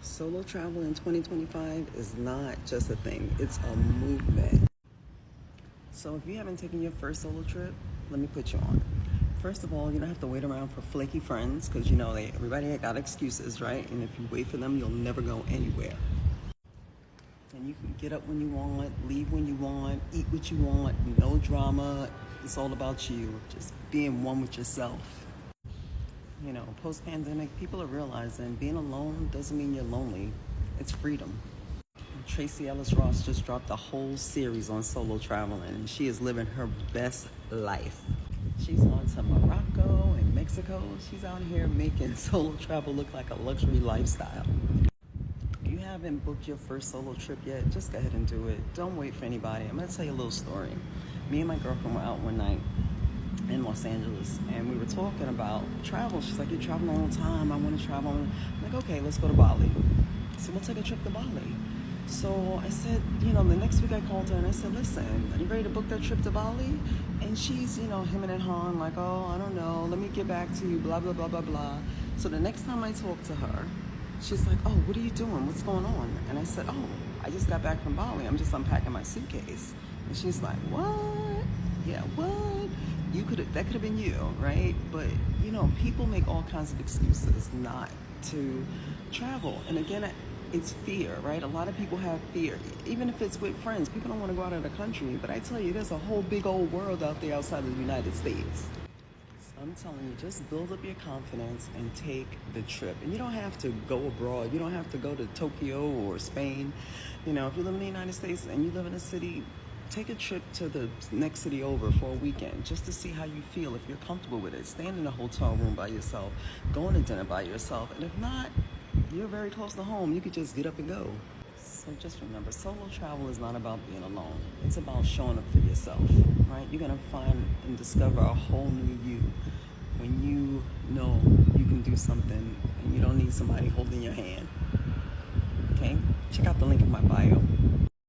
Solo travel in 2025 is not just a thing, it's a movement. So if you haven't taken your first solo trip, let me put you on. First of all, you don't have to wait around for flaky friends because everybody got excuses, right? And if you wait for them, you'll never go anywhere. And you can get up when you want, leave when you want, eat what you want, no drama. It's all about you, just being one with yourself. Post pandemic, people are realizing being alone doesn't mean you're lonely, it's freedom. Tracy Ellis Ross just dropped a whole series on solo traveling, and she is living her best life. She's on to Morocco and Mexico. She's out here making solo travel look like a luxury lifestyle. If you haven't booked your first solo trip yet, just go ahead and do it. Don't wait for anybody. I'm going to tell you a little story. Me and my girlfriend were out one night in Los Angeles, and we were talking about travel. She's like, you travel all the time. I want to travel. I'm like, okay, let's go to Bali. So we'll take a trip to Bali. So I said, the next week I called her and I said, listen, are you ready to book that trip to Bali? And she's, hemming and hawing like, oh, I don't know. Let me get back to you, blah, blah, blah, blah, blah. So the next time I talk to her, she's like, oh, what are you doing? What's going on? And I said, oh, I just got back from Bali. I'm just unpacking my suitcase. And she's like, what? Yeah, what? That could have been you, right? But, people make all kinds of excuses not to travel. And again, it's fear, right? A lot of people have fear. Even if it's with friends, people don't want to go out of the country. But I tell you, there's a whole big old world out there outside of the United States. I'm telling you, just build up your confidence and take the trip. And you don't have to go abroad. You don't have to go to Tokyo or Spain. If you live in the United States and you live in a city, take a trip to the next city over for a weekend just to see how you feel, if you're comfortable with it. Stand in a hotel room by yourself, going to dinner by yourself. And if not, you're very close to home. You could just get up and go. So just remember, solo travel is not about being alone. It's about showing up for yourself, right? You're going to find and discover a whole new you when you know you can do something and you don't need somebody holding your hand. Okay? Check out the link in my bio.